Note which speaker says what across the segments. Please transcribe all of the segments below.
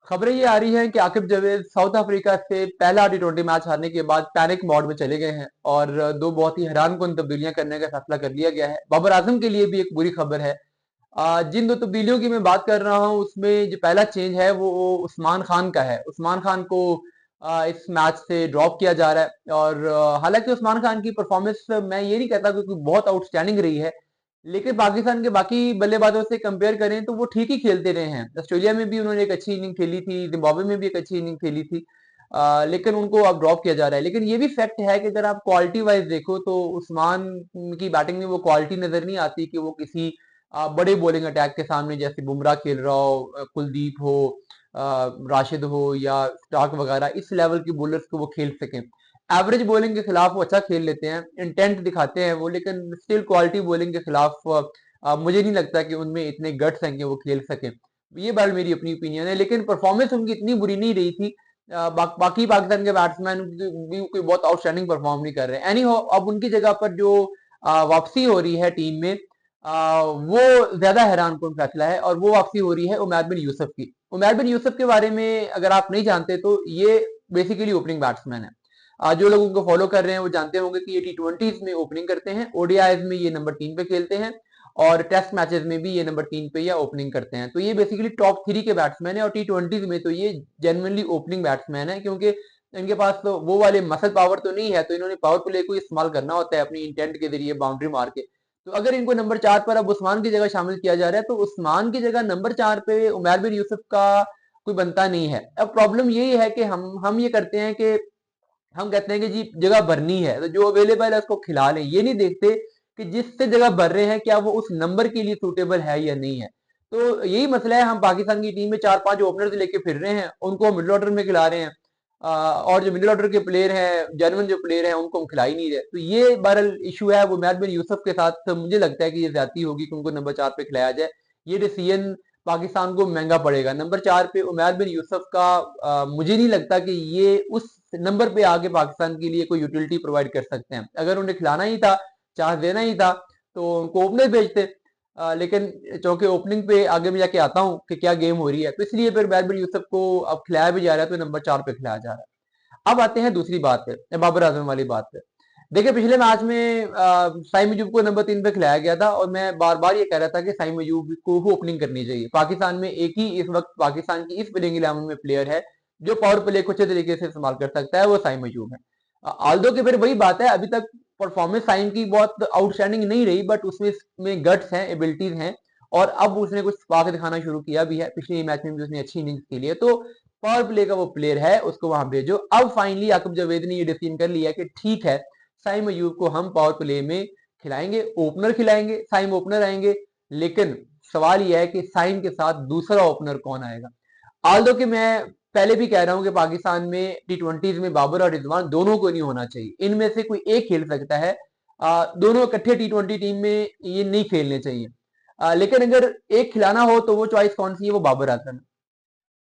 Speaker 1: खबरें ये आ रही हैं कि आकिब जावेद साउथ अफ्रीका से पहला टी20 मैच हारने के बाद पैनिक मोड में चले गए हैं और दो बहुत ही हैरानकुन तब्दीलियां करने का फैसला कर लिया गया है। बाबर आजम के लिए भी एक बुरी खबर है। जिन दो तब्दीलियों की मैं बात कर रहा हूं उसमें जो पहला चेंज है वो उस्मान खान का है। उस्मान खान को इस मैच से ड्रॉप किया जा रहा है और हालांकि उस्मान खान की परफॉर्मेंस मैं ये नहीं कहता कि कोई बहुत आउटस्टैंडिंग रही है, लेकिन पाकिस्तान के बाकी बल्लेबाजों से कंपेयर करें तो वो ठीक ही खेलते रहे हैं। ऑस्ट्रेलिया में भी उन्होंने एक अच्छी इनिंग खेली थी, जिम्बाब्वे में भी एक अच्छी इनिंग खेली थी। लेकिन उनको अब ड्रॉप किया जा रहा है। लेकिन ये भी फैक्ट है कि अगर आप क्वालिटी वाइज देखो तो उस्मान की बैटिंग में वो क्वालिटी नजर नहीं आती कि वो किसी बड़े बॉलिंग अटैक के सामने जैसे बुमराह खेल रहा हो, कुलदीप हो, राशिद हो या स्टार्क वगैरह इस लेवल की बॉलर्स को वो खेल सकें। एवरेज बॉलिंग के खिलाफ वो अच्छा खेल लेते हैं, इंटेंट दिखाते हैं वो, लेकिन स्टिल क्वालिटी बॉलिंग के खिलाफ मुझे नहीं लगता कि उनमें इतने गट्स हैं कि वो खेल सकें। ये बात मेरी अपनी ओपिनियन है, लेकिन परफॉर्मेंस उनकी इतनी बुरी नहीं रही थी। बाकी पाकिस्तान के बैट्समैन भी कोई बहुत आउटस्टैंडिंग परफॉर्म नहीं कर रहे। एनी हो, अब उनकी जगह पर जो वापसी हो रही है टीम में, वो ज्यादा हैरान कौन फैसला है और वो वापसी हो रही है उमैर बिन यूसुफ की। उमैर बिन यूसुफ के बारे में अगर आप नहीं जानते तो ये बेसिकली ओपनिंग बैट्समैन है। जो लोग उनको फॉलो कर रहे हैं वो जानते होंगे कि ये टी20 में ओपनिंग करते हैं, ओडीआईज में ये नंबर 3 पे खेलते हैं और टेस्ट मैचेस में भी ये नंबर 3 पे या ओपनिंग करते हैं। तो ये बेसिकली टॉप 3 के बैट्समैन है और टी20 में तो ये जेनुइनली ओपनिंग बैट्समैन है, क्योंकि इनके पास तो वो वाले मसल पावर तो नहीं है, तो इन्होंने पावर प्ले को इस्तेमाल करना होता है अपनी इंटेंट के जरिए बाउंड्री मार के। तो अगर इनको नंबर 4 पर अब उस्मान की जगह शामिल किया जा रहा है तो उस्मान की जगह नंबर 4 पे उमैर बिन यूसुफ का कोई बनता नहीं है। अब प्रॉब्लम यही है कि हम ये करते हैं कि हम कहते हैं कि जी जगह भरनी है तो जो अवेलेबल है उसको खिला लें, ये नहीं देखते कि जिससे जगह भर रहे हैं क्या वो उस नंबर के लिए सूटेबल है या नहीं है। तो यही मसला है, हम पाकिस्तान की टीम में 4-5 ओपनर्स लेके फिर रहे हैं, उनको मिडिल ऑर्डर में खिला रहे हैं। और जो मिडिल ऑर्डर के प्लेयर हैं, जेन्युइन जो प्लेयर हैं, उनको हम खिला ही नहीं रहे। तो ये बहरहाल इशू है वो मैच बिन यूसुफ के साथ। मुझे लगता है कि ये ज्यादती होगी कि उनको नंबर 4 पे खिलाया जाए। ये डिसीजन पाकिस्तान को महंगा पड़ेगा। नंबर 4 पे उमैर बिन यूसुफ का मुझे नहीं लगता कि ये उस नंबर पे आके पाकिस्तान के लिए कोई यूटिलिटी प्रोवाइड कर सकते हैं। अगर उन्हें खिलाना ही था, चांस देना ही था, तो उनको ओपनर भेजते। लेकिन चूंकि ओपनिंग पे आगे मैं जाके आता हूँ कि क्या गेम हो रही है, तो इसलिए फिर उमैर बिन यूसुफ को अब खिलाया भी जा रहा है, तो नंबर 4 पे खिलाया जा रहा है। अब आते हैं दूसरी बात पे, बाबर आजम वाली बात पे। देखिए पिछले मैच में साइम अयूब को नंबर 3 पे खिलाया गया था और मैं बार बार ये कह रहा था कि साइम अयूब को ओपनिंग करनी चाहिए। पाकिस्तान में एक ही इस वक्त पाकिस्तान की इस प्लेइंग 11 में प्लेयर है जो पावर प्ले को अच्छे तरीके से इस्तेमाल कर सकता है, वो साइम अयूब है। आल्दो की फिर वही बात है, अभी तक परफॉर्मेंस साइम की बहुत आउटस्टैंडिंग नहीं रही, बट उसमें गट्स हैं, एबिलिटीज हैं और अब उसने कुछ स्पार्क दिखाना शुरू किया भी है। पिछले मैच में भी उसने अच्छी इनिंग्स खेली है, तो पावर प्ले का वो प्लेयर है, उसको वहां भेजो। अब फाइनली आकिब जावेद ने ये डिसीजन कर लिया कि ठीक है, साइम अयूब को हम पावर प्ले में खिलाएंगे, ओपनर खिलाएंगे, साइम ओपनर आएंगे। लेकिन सवाल यह है कि साइम के साथ दूसरा ओपनर कौन आएगा। आल्दो कि मैं पहले भी कह रहा हूं कि पाकिस्तान में टी20 में बाबर और रिजवान दोनों को नहीं होना चाहिए, इनमें से कोई एक खेल सकता है। दोनों इकट्ठे टी20 टीम में ये नहीं खेलने चाहिए। लेकिन अगर एक खिलाना हो तो वो चॉइस कौन सी है, वो बाबर आजम है।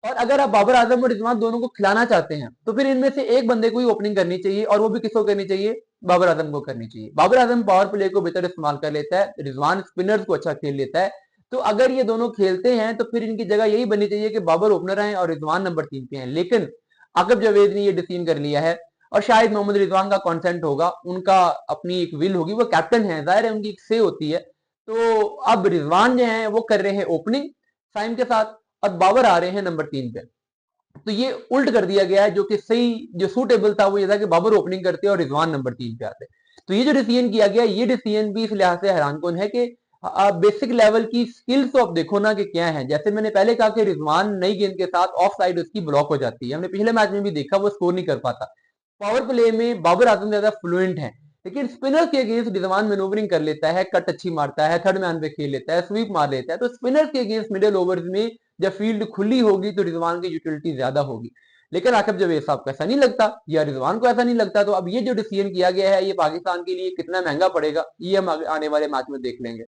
Speaker 1: और अगर आप बाबर आजम और रिजवान दोनों को खिलाना चाहते हैं तो फिर इनमें से एक बंदे को ही ओपनिंग करनी चाहिए, और वो भी किसको करनी चाहिए, बाबर आजम को करनी चाहिए। बाबर आजम पावर प्ले को बेहतर इस्तेमाल कर लेता है, रिजवान स्पिनर्स को अच्छा खेल लेता है। तो अगर ये दोनों खेलते हैं तो फिर इनकी जगह यही बननी चाहिए कि बाबर ओपनर आए और रिजवान नंबर 3 पे हैं। लेकिन आकिब जावेद ने ये डिसीजन कर लिया है और शायद मोहम्मद रिजवान का कॉन्सेंट होगा, उनका अपनी एक विल होगी, वो कैप्टन है, जाहिर है उनकी एक से होती है। तो अब रिजवान जो है वो कर रहे हैं ओपनिंग साइम के साथ और बाबर आ रहे हैं नंबर 3 पे। तो ये उल्ट कर दिया गया है, जो कि सही जो सूटेबल था वो ये था कि बाबर ओपनिंग करते और रिजवान नंबर 3 पे आते। तो ये जो डिसीजन किया गया, ये डिसीजन भी इस लिहाज से हैरान कौन है कि बेसिक लेवल की स्किल्स तो आप देखो ना कि क्या है। जैसे मैंने पहले कहा कि रिजवान नई गेंद के साथ ऑफ साइड उसकी ब्लॉक हो जाती है, हमने पिछले मैच में भी देखा वो स्कोर नहीं कर पाता। पावर प्ले में बाबर आजम ज्यादा फ्लुएंट है, लेकिन स्पिनर के अगेंस्ट रिजवान मैनूवरिंग कर लेता है, कट अच्छी मारता है, थर्ड मैन पे खेल लेता है, स्वीप मार लेता है। तो स्पिनर के अगेंस्ट मिडिल ओवर्स में जब फील्ड खुली होगी तो रिजवान की यूटिलिटी ज्यादा होगी। लेकिन आकिब जावेद साहब को ऐसा नहीं लगता या रिजवान को ऐसा नहीं लगता। तो अब ये जो डिसीजन किया गया है ये पाकिस्तान के लिए कितना महंगा पड़ेगा, ये हम आने वाले मैच में देख लेंगे।